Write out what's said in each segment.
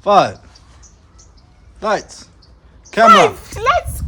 5. Lights. Camera. Let's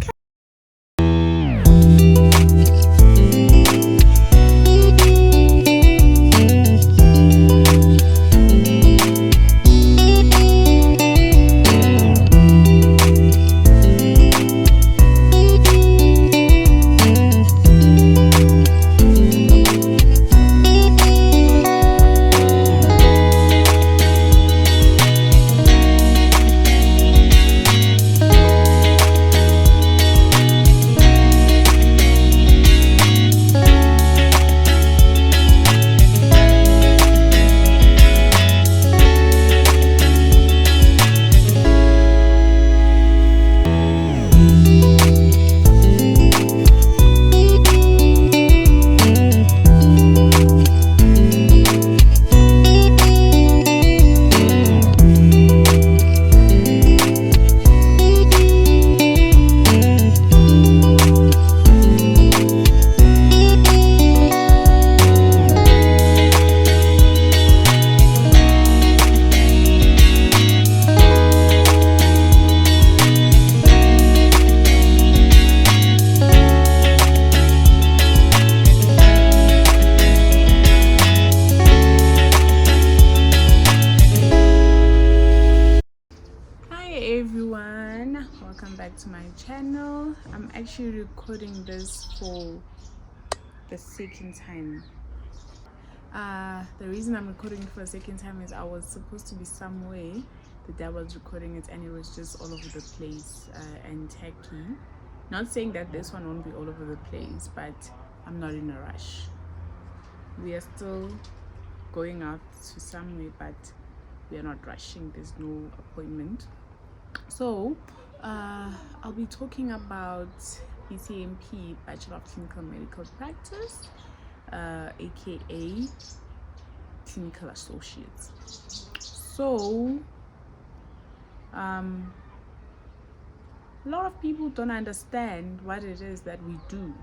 everyone, welcome back to my channel. I'm actually recording this for the second time. The reason I'm recording it for a second time is I was supposed to be somewhere the day I was recording it and it was just all over the place and tacky. Not saying that this one won't be all over the place, but I'm not in a rush. We are still going out to somewhere, but we are not rushing. There's no appointment. So I'll be talking about BCMP, Bachelor of Clinical Medical Practice, aka Clinical Associates. So a lot of people don't understand what it is that we do.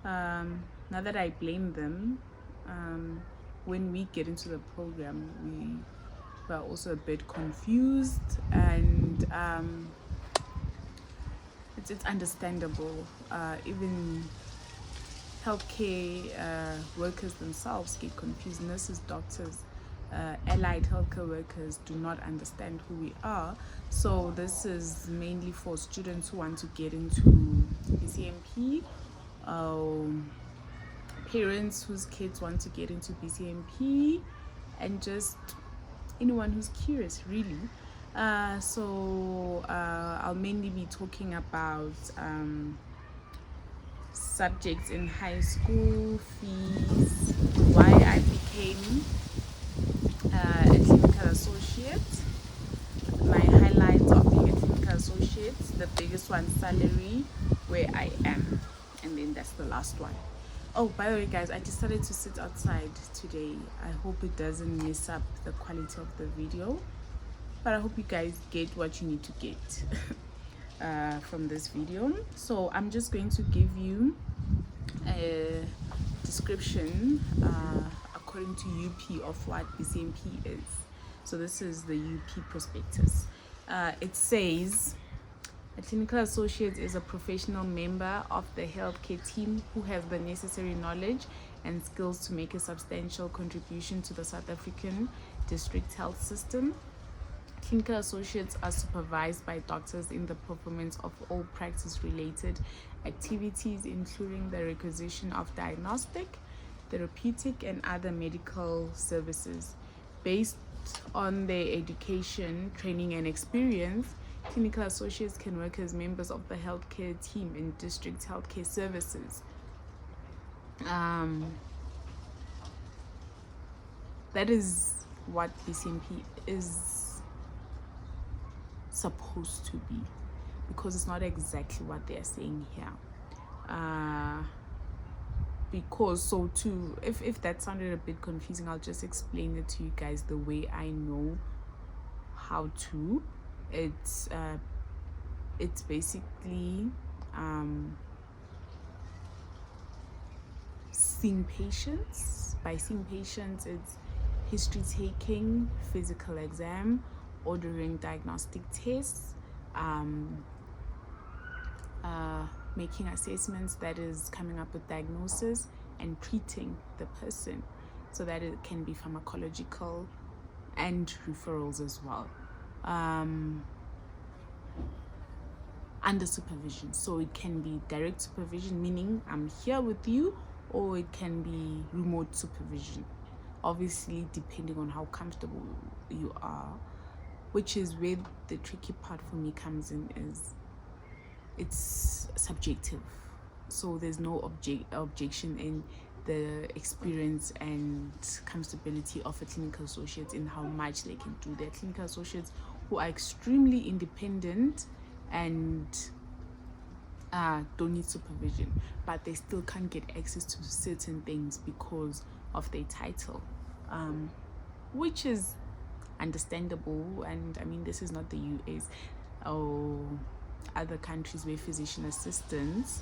Not that I blame them. When we get into the program, we are also a bit confused, and it's understandable. Even healthcare workers themselves get confused. Nurses, doctors, allied healthcare workers do not understand who we are. So this is mainly for students who want to get into BCMP, parents whose kids want to get into BCMP, and just anyone who's curious, really. So I'll mainly be talking about subjects in high school, fees, why I became a clinical associate, my highlights of being a clinical associate, the biggest one, salary, where I am, and then that's the last one. Oh, by the way, guys, I decided to sit outside today. I hope it doesn't mess up the quality of the video, but I hope you guys get what you need to get from this video. So I'm just going to give you a description according to UP of what BCMP is. So this is the UP prospectus. It says, a clinical associate is a professional member of the healthcare team who has the necessary knowledge and skills to make a substantial contribution to the South African district health system. Clinical associates are supervised by doctors in the performance of all practice-related activities, including the requisition of diagnostic, therapeutic, and other medical services. Based on their education, training, and experience, clinical associates can work as members of the healthcare team in district healthcare services. That is what BCMP is supposed to be, because it's not exactly what they're saying here. Because so too, if that sounded a bit confusing, I'll just explain it to you guys the way I know how to. It's basically seeing patients. By seeing patients, it's history taking, physical exam, ordering diagnostic tests, making assessments, that is coming up with diagnosis, and treating the person, so that it can be pharmacological and referrals as well, under supervision. So it can be direct supervision, meaning I'm here with you, or it can be remote supervision, obviously depending on how comfortable you are, which is where the tricky part for me comes in, is it's subjective. So there's no objection in the experience and comfortability of a clinical associate in how much they can do. They're clinical associates who are extremely independent and don't need supervision, but they still can't get access to certain things because of their title, which is understandable. And I mean, this is not the US or other countries where physician assistants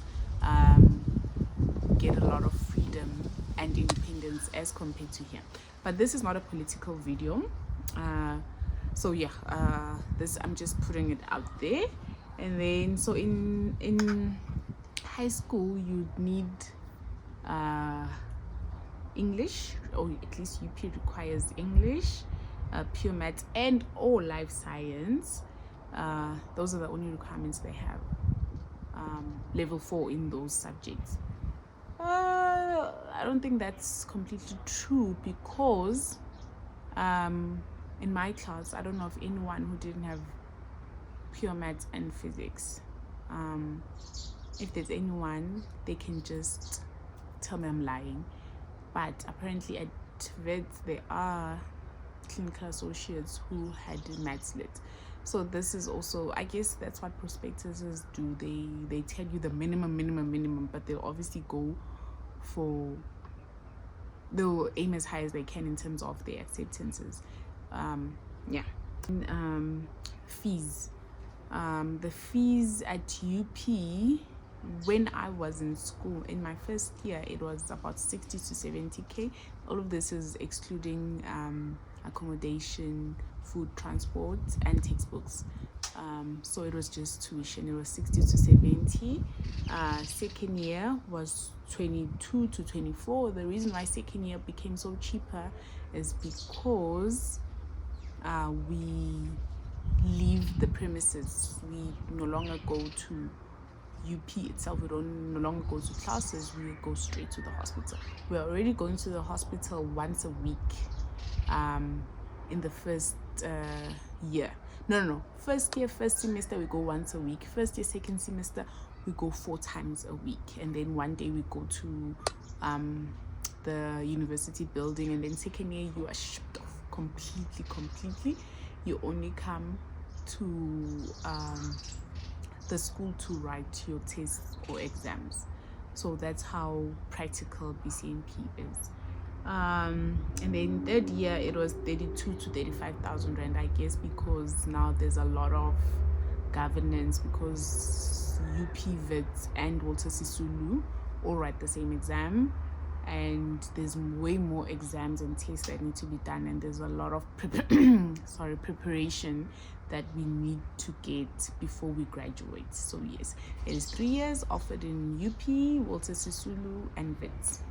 get a lot of freedom and independence as compared to here. But this is not a political video, so yeah, this, I'm just putting it out there. And then, so in high school you'd need English, or at least UP requires English, pure maths, and or life science. Those are the only requirements they have. Level 4 in those subjects. I don't think that's completely true, because in my class, I don't know of anyone who didn't have pure maths and physics. If there's anyone, they can just tell me I'm lying. But apparently at VETS there are clinical associates who had maths lit. So this is also, I guess that's what prospectuses do. They tell you the minimum, but they'll obviously they'll aim as high as they can in terms of their acceptances. Yeah. Fees. The fees at UP, when I was in school in my first year, it was about 60 to 70k. All of this is excluding accommodation, food, transport, and textbooks. So it was just tuition. It was 60 to 70. Second year was 22 to 24. The reason why second year became so cheaper is because we leave the premises. We no longer go to UP itself. We don't no longer go to classes. We go straight to the hospital. We're already going to the hospital once a week in the first year. No. First year, first semester, we go once a week. First year, second semester, we go 4 times a week. And then one day we go to the university building. And then second year, you are shipped off completely. You only come to the school to write your tests or exams. So that's how practical BCMP is. And then third year it was 32 to 35,000 rand, I guess, because now there's a lot of governance, because UP Wits and Walter Sisulu all write the same exam, and there's way more exams and tests that need to be done, and there's a lot of preparation that we need to get before we graduate. So yes, it is 3 years offered in UP, Walter Sisulu, and Wits.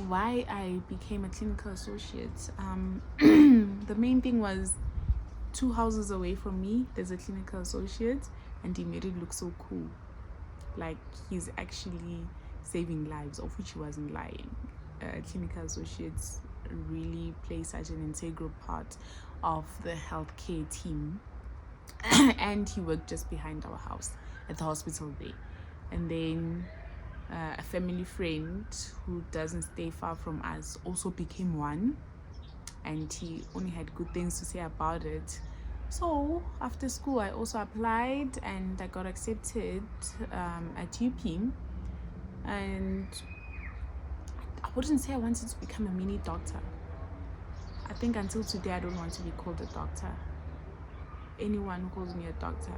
Why I became a clinical associate, the main thing was 2 houses away from me there's a clinical associate, and he made it look so cool, like he's actually saving lives, of which he wasn't lying. Clinical associates really play such an integral part of the healthcare team. And he worked just behind our house at the hospital there. And then a family friend who doesn't stay far from us also became one, and he only had good things to say about it. So after school I also applied, and I got accepted at UP. And I wouldn't say I wanted to become a mini doctor. I think until today I don't want to be called a doctor. Anyone who calls me a doctor,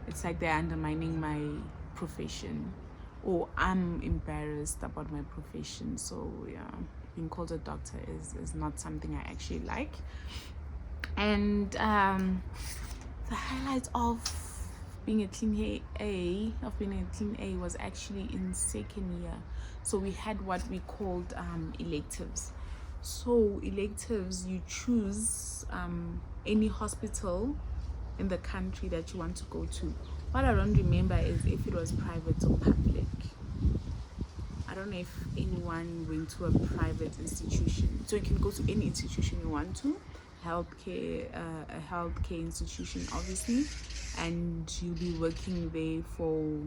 it's like they're undermining my profession, or I'm embarrassed about my profession. So yeah, being being called a doctor is not something I actually like. And the highlight of being a clean A was actually in second year. So we had what we called electives. So electives, you choose any hospital in the country that you want to go to. What I don't remember is if it was private or public. I don't know if anyone went to a private institution. So you can go to any institution you want to, a healthcare institution obviously, and you'll be working there for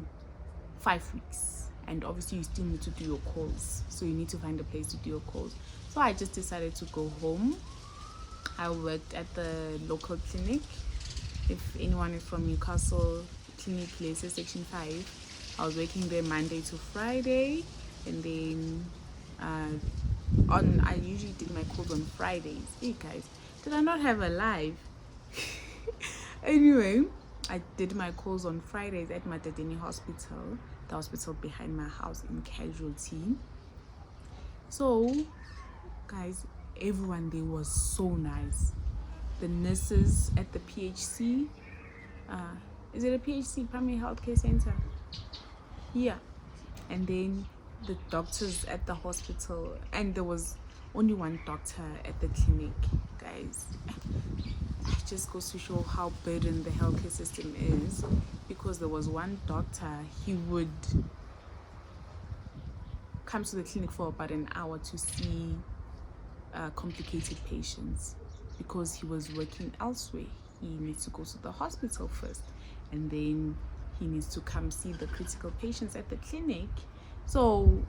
5 weeks. And obviously you still need to do your calls, so you need to find a place to do your calls. So I just decided to go home. I worked at the local clinic. If anyone is from Newcastle, Clinic Places Section 5, I was working there Monday to Friday, and then I usually did my calls on Fridays. Hey guys, did I not have a live? Anyway, I did my calls on Fridays at Matadeni Hospital, the hospital behind my house in Casualty. So guys, everyone there was so nice. The nurses at the PHC, is it a PHC, Primary Healthcare Center? Yeah. And then the doctors at the hospital, and there was only one doctor at the clinic, guys. It just goes to show how burdened the healthcare system is, because there was one doctor, he would come to the clinic for about an hour to see complicated patients, because he was working elsewhere. He needs to go to the hospital first, and then he needs to come see the critical patients at the clinic. So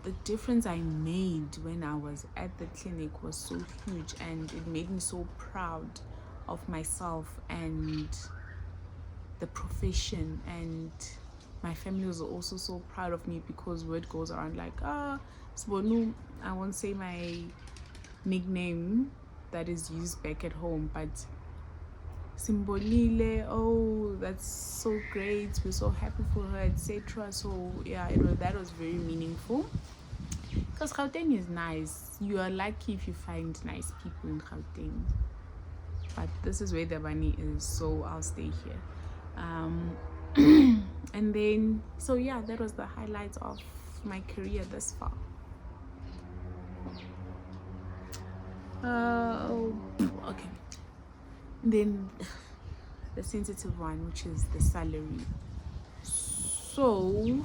the difference I made when I was at the clinic was so huge, and it made me so proud of myself and the profession, and my family was also so proud of me, because word goes around like, Sbonu, I won't say my nickname that is used back at home, but Simbolile, oh, that's so great, we're so happy for her, etc. So yeah, that was very meaningful, because Gauteng is nice. You are lucky if you find nice people in Gauteng, but this is where the money is, so I'll stay here. And then, so yeah, that was the highlight of my career thus far. Okay, then the sensitive one, which is the salary. So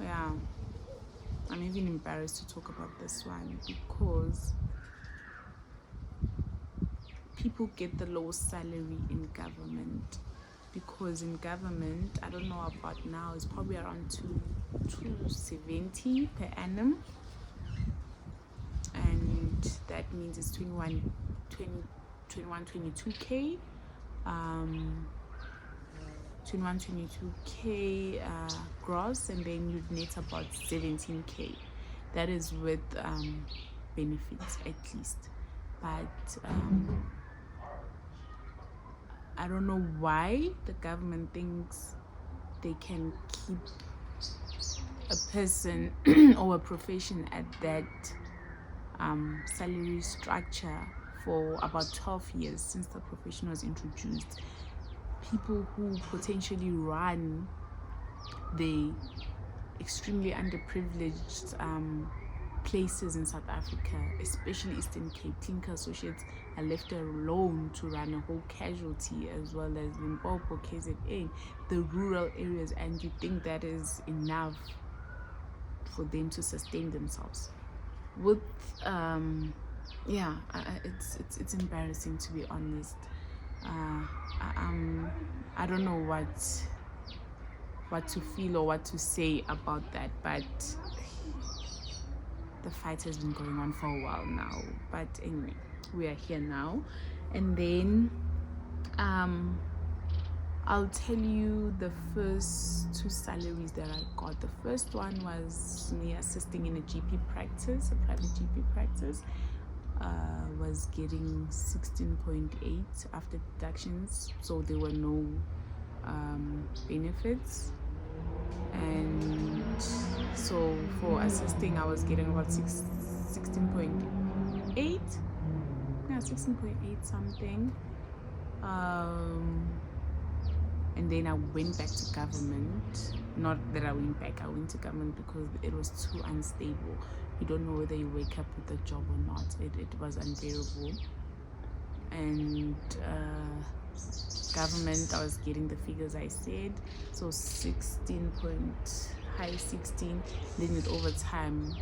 yeah, I'm even embarrassed to talk about this one, because people get the lowest salary in government, because in government, I don't know about now, it's probably around 270 per annum, and that means it's 22k, 22k gross, and then you'd net about 17k. That is with benefits at least. But I don't know why the government thinks they can keep a person or a profession at that salary structure for about 12 years since the profession was introduced. People who potentially run the extremely underprivileged places in South Africa, especially Eastern Cape, clinical associates are left alone to run a whole casualty, as well as Limpopo, KZN, the rural areas, and you think that is enough for them to sustain themselves. With yeah, it's embarrassing, to be honest. I don't know what to feel or what to say about that, but the fight has been going on for a while now. But anyway, we are here now. And then I'll tell you the first two salaries that I got. The first one was me assisting in a GP practice, a private GP practice. Was getting 16.8 after deductions, so there were no benefits. and so for assisting I was getting about 16.8, yeah, 16.8 something. And then I went back to government. Not that I went back, I went to government because it was too unstable. You don't know whether you wake up with a job or not. It was unbearable. And government, I was getting the figures I said, so 16 point high 16, then with overtime,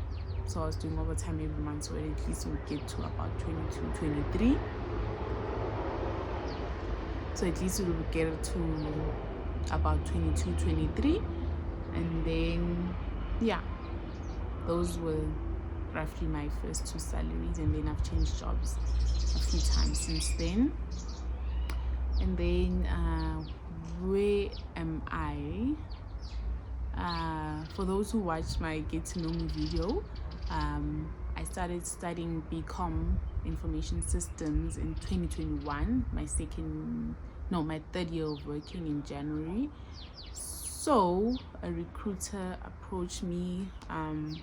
so I was doing overtime every month, so at least we get to about 22, 23. So at least we will get to about 22, 23, and then yeah, those were roughly my first 2 salaries, and then I've changed jobs a few times since then. And then where am I? For those who watched my get to know me video, I started studying BCom information systems in 2021, my 3rd year of working in January. So a recruiter approached me on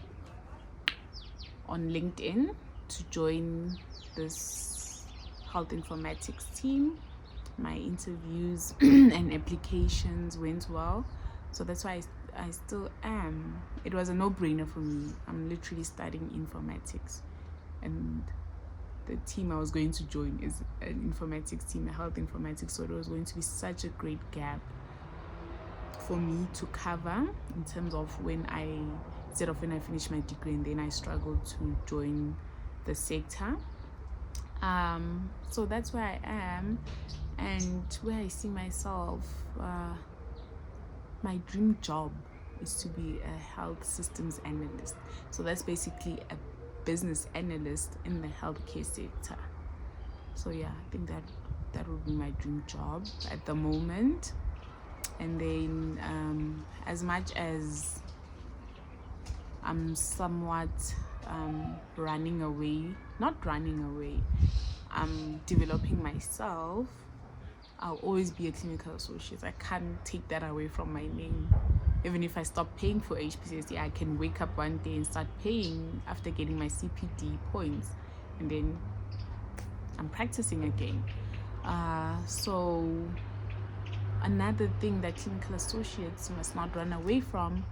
LinkedIn to join this health informatics team. My interviews and applications went well, so that's why I still am. It was a no-brainer for me. I'm literally studying informatics, and the team I was going to join is an informatics team, a health informatics, so it was going to be such a great gap for me to cover in terms of instead of when I finish my degree and then I struggled to join the sector. So that's where I am, and where I see myself. My dream job is to be a health systems analyst. So that's basically a business analyst in the healthcare sector. So yeah, I think that would be my dream job at the moment. And then as much as I'm somewhat I'm developing myself, I'll always be a clinical associate. I can't take that away from my name. Even if I stop paying for HPCSC, I can wake up one day and start paying after getting my CPD points, and then I'm practicing again. So another thing that clinical associates must not run away from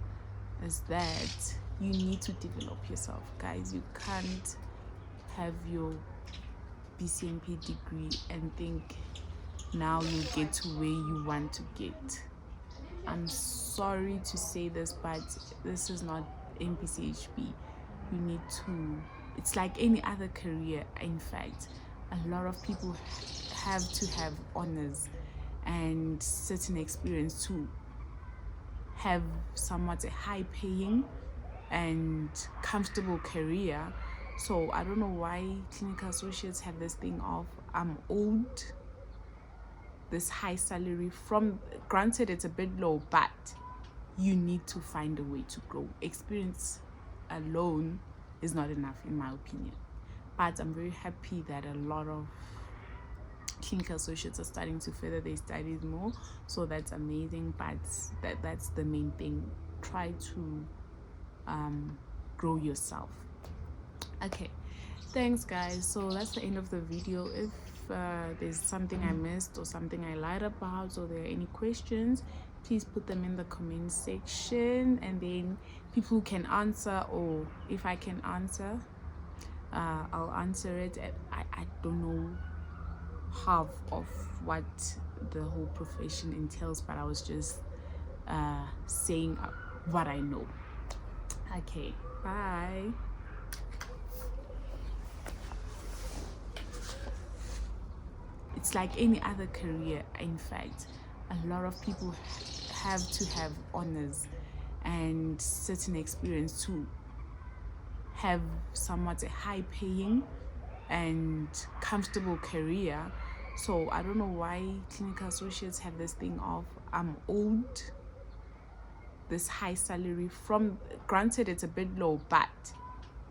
is that you need to develop yourself, guys. You can't have your BCMP degree and think now you get to where you want to get. I'm sorry to say this, but this is not MPCHB. You need to, it's like any other career. In fact, a lot of people have to have honors and certain experience to have somewhat a high paying and comfortable career. So I don't know why clinical associates have this thing of I'm owed this high salary from, granted it's a bit low, but you need to find a way to grow. Experience alone is not enough, in my opinion. But I'm very happy that a lot of clinical associates are starting to further their studies more, so that's amazing. But that's the main thing. Try to grow yourself. Okay, thanks guys. So that's the end of the video. If there's something I missed or something I lied about, or there are any questions, please put them in the comment section, and then people who can answer, or if I can answer, I'll answer it. I don't know half of what the whole profession entails, but I was just saying what I know. Okay, bye. It's like any other career. In fact, a lot of people have to have honors and certain experience to have somewhat a high paying and comfortable career. So I don't know why clinical associates have this thing of I'm owed this high salary from, granted it's a bit low, but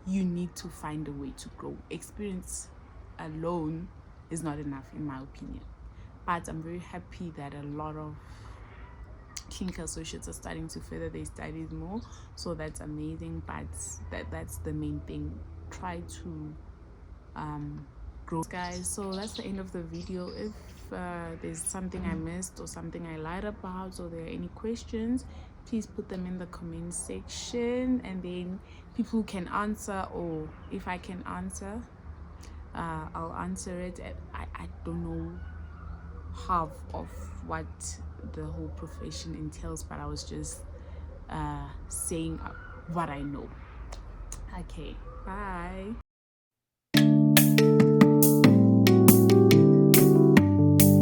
you need to find a way to grow. Experience alone is not enough, in my opinion. But I'm very happy that a lot of clinical associates are starting to further their studies more, so that's amazing. But that's the main thing. Try to grow, guys. So that's the end of the video. If there's something I missed or something I lied about, or there are any questions, please put them in the comment section, and then people who can answer, or if I can answer, I'll answer it. I don't know half of what the whole profession entails, but I was just saying what I know. Okay, bye.